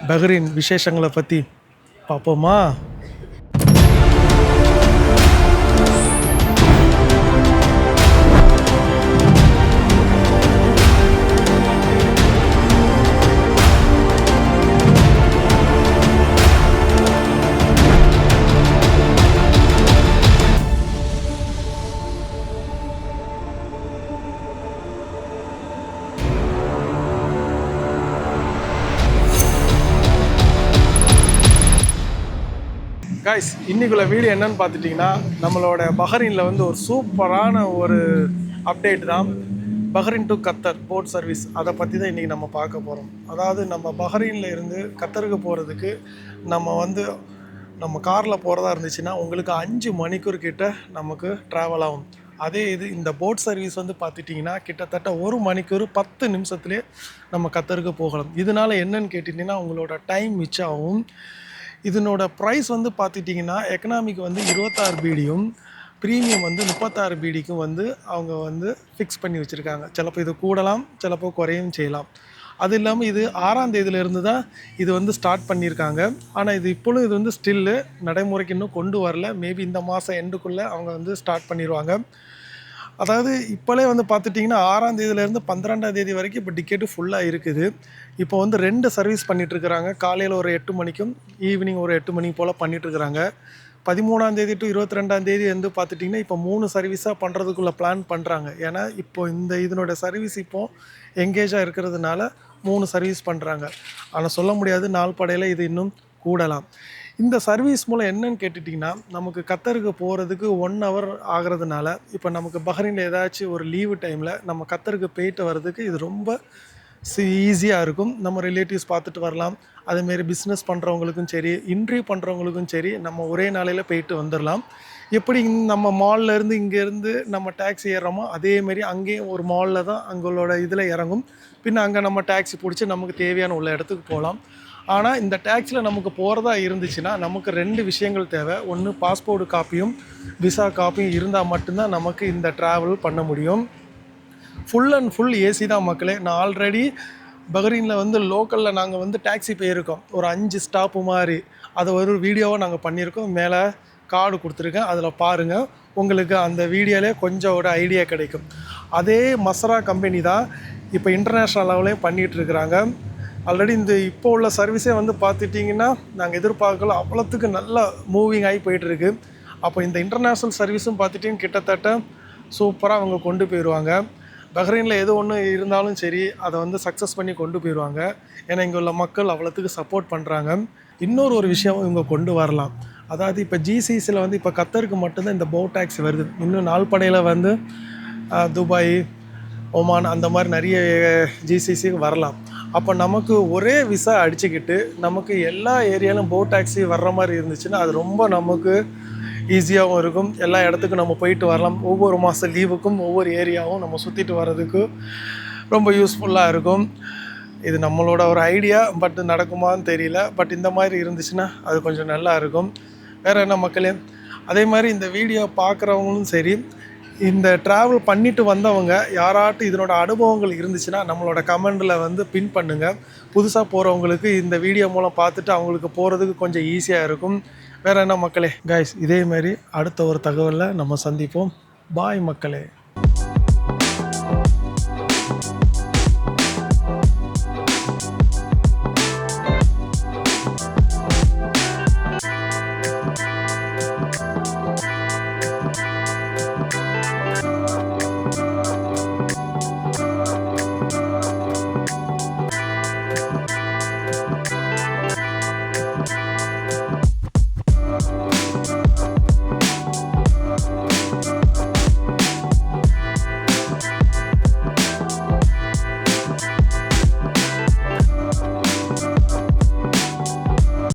Bahrain விசேஷங்களை பற்றி பார்ப்போமா? கைஸ், இன்றைக்குள்ள வீடியோ என்னன்னு பார்த்துட்டிங்கன்னா, நம்மளோட பஹ்ரைனில் வந்து ஒரு சூப்பரான ஒரு அப்டேட் தான். பஹ்ரைன் டு கத்தர் போட் சர்வீஸ், அதை பற்றி தான் இன்றைக்கி நம்ம பார்க்க போகிறோம். அதாவது நம்ம பஹ்ரைனில் இருந்து கத்தருக்கு போகிறதுக்கு நம்ம காரில் போகிறதா இருந்துச்சுன்னா உங்களுக்கு 5 மணிக்கூர் கிட்ட நமக்கு ட்ராவல் ஆகும். அதே இந்த போட் சர்வீஸ் வந்து பார்த்துட்டிங்கன்னா கிட்டத்தட்ட 1 மணிக்கூர் 10 நிமிஷத்துலேயே நம்ம கத்தருக்கு போகலாம். இதனால் என்னன்னு கேட்டிங்கன்னா உங்களோட டைம் மிச்சம் ஆகும். இதனோட ப்ரைஸ் வந்து பார்த்துட்டிங்கன்னா எக்கனாமிக் வந்து 26 பீடியும் ப்ரீமியம் வந்து 36 பீடிக்கும் வந்து அவங்க வந்து ஃபிக்ஸ் பண்ணி வச்சுருக்காங்க. சிலப்போ இது கூடலாம், சிலப்போ குறையும் செய்யலாம். அது இல்லாமல் இது 6ஆம் தேதியிலேருந்து தான் இது வந்து ஸ்டார்ட் பண்ணியிருக்காங்க. ஆனால் இது இப்பொழுது இது வந்து ஸ்டில்லு நடைமுறைக்கு இன்னும் கொண்டு வரல. மேபி இந்த மாதம் எண்டுக்குள்ளே அவங்க வந்து ஸ்டார்ட் பண்ணிடுவாங்க. அதாவது இப்போலே வந்து பார்த்துட்டிங்கன்னா 6ஆம் தேதியிலேருந்து 12ஆம் தேதி வரைக்கும் இப்போ டிக்கெட்டு ஃபுல்லாக இருக்குது. இப்போ வந்து 2 சர்வீஸ் பண்ணிகிட்ருக்குறாங்க. காலையில் ஒரு 8 மணிக்கும் ஈவினிங் ஒரு 8 மணி போல் பண்ணிகிட்ருக்குறாங்க. 13ஆம் தேதி டு 22ஆம் தேதி வந்து பார்த்துட்டிங்கன்னா இப்போ 3 சர்வீஸாக பண்ணுறதுக்குள்ளே பிளான் பண்ணுறாங்க. ஏன்னா இப்போது இதனோட சர்வீஸ் இப்போது எங்கேஜாக இருக்கிறதுனால 3 சர்வீஸ் பண்ணுறாங்க. ஆனால் சொல்ல முடியாது, நாள் படையில் இது இன்னும் கூடலாம். இந்த சர்வீஸ் மூலம் என்னன்னு கேட்டுட்டிங்கன்னா, நமக்கு கத்தருக்கு போகிறதுக்கு 1 ஹவர் ஆகிறதுனால இப்போ நமக்கு பஹ்ரைனில் ஏதாச்சும் ஒரு லீவு டைமில் நம்ம கத்தருக்கு போயிட்டு வர்றதுக்கு இது ரொம்ப ஈஸியாக இருக்கும். நம்ம ரிலேட்டிவ்ஸ் பார்த்துட்டு வரலாம். அதேமாரி பிஸ்னஸ் பண்ணுறவங்களுக்கும் சரி, இன்டர்வியூ பண்ணுறவங்களுக்கும் சரி, நம்ம ஒரே நாளையில் போயிட்டு வந்துடலாம். எப்படி நம்ம மால்லேருந்து இங்கேருந்து நம்ம டேக்ஸி ஏறுறோமோ அதேமாரி அங்கேயும் ஒரு மாலில் தான் அங்களோட இதில் இறங்கும். பின்ன அங்கே நம்ம டேக்ஸி பிடிச்சி நமக்கு தேவையான உள்ள இடத்துக்கு போகலாம். ஆனால் இந்த டேக்ஸியில் நமக்கு போகிறதா இருந்துச்சுன்னா நமக்கு 2 விஷயங்கள் தேவை. ஒன்று பாஸ்போர்ட் காப்பியும் விசா காப்பியும் இருந்தால் மட்டும்தான் நமக்கு இந்த ட்ராவல் பண்ண முடியும். ஃபுல் அண்ட் ஃபுல் ஏசி தான் மக்களே. நான் ஆல்ரெடி பஹ்ரைனில் வந்து லோக்கலில் நாங்கள் வந்து டேக்ஸி போயிருக்கோம். ஒரு 5 ஸ்டாப்பு மாதிரி அதை ஒரு வீடியோவை நாங்கள் பண்ணியிருக்கோம். மேலே கார்டு கொடுத்துருக்கேன், அதில் பாருங்கள். உங்களுக்கு அந்த வீடியோவிலே கொஞ்சம் ஒரு ஐடியா கிடைக்கும். அதே மஸ்ரா கம்பெனி தான் இப்போ இன்டர்நேஷ்னல் லெவலையும் பண்ணிகிட்ருக்குறாங்க. ஆல்ரெடி இப்போ உள்ள சர்வீஸே வந்து பார்த்துட்டிங்கன்னா நாங்கள் எதிர்பார்க்கல, அவ்வளோத்துக்கு நல்லா மூவிங் ஆகி போயிட்டுருக்கு. அப்போ இந்த இன்டர்நேஷ்னல் சர்வீஸும் பார்த்துட்டிங்கன்னா கிட்டத்தட்ட சூப்பராக அவங்க கொண்டு போயிடுவாங்க. பஹ்ரைனில் எது ஒன்று இருந்தாலும் சரி அதை வந்து சக்ஸஸ் பண்ணி கொண்டு போயிடுவாங்க. ஏன்னா இங்கே உள்ள மக்கள் அவ்வளோத்துக்கு சப்போர்ட் பண்ணுறாங்க. இன்னொரு விஷயம் இவங்க கொண்டு வரலாம். அதாவது இப்போ ஜிசிசியில் வந்து இப்போ கத்தருக்கு மட்டும்தான் இந்த போட் டாக்ஸி வருது. இன்னும் நாள்படையில் வந்து துபாய், ஒமான் அந்த மாதிரி நிறைய ஜிசிசிக்கு வரலாம். அப்போ நமக்கு ஒரே விசா அடிச்சுக்கிட்டு நமக்கு எல்லா ஏரியாலும் போட் டாக்ஸி வர்ற மாதிரி இருந்துச்சுன்னா அது ரொம்ப நமக்கு ஈஸியாகவும் இருக்கும். எல்லா இடத்துக்கும் நம்ம போயிட்டு வரலாம். ஒவ்வொரு மாதம் லீவுக்கும் ஒவ்வொரு ஏரியாவும் நம்ம சுற்றிட்டு வர்றதுக்கு ரொம்ப யூஸ்ஃபுல்லாக இருக்கும். இது நம்மளோட ஒரு ஐடியா, பட் நடக்குமான்னு தெரியல. பட் இந்த மாதிரி இருந்துச்சுன்னா அது கொஞ்சம் நல்லா இருக்கும். வேறு என்ன மக்களே, அதே மாதிரி இந்த வீடியோ பார்க்குறவங்களும் சரி, இந்த ட்ராவல் பண்ணிட்டு வந்தவங்க யாராட்டும் இதனோட அனுபவங்கள் இருந்துச்சுன்னா நம்மளோட கமெண்டில் வந்து பின் பண்ணுங்கள். புதுசாக போகிறவங்களுக்கு இந்த வீடியோ மூலம் பார்த்துட்டு அவங்களுக்கு போகிறதுக்கு கொஞ்சம் ஈஸியாக இருக்கும். வேறு என்ன மக்களே, கைஸ், இதேமாரி அடுத்த ஒரு தகவலில் நம்ம சந்திப்போம். பாய் மக்களே.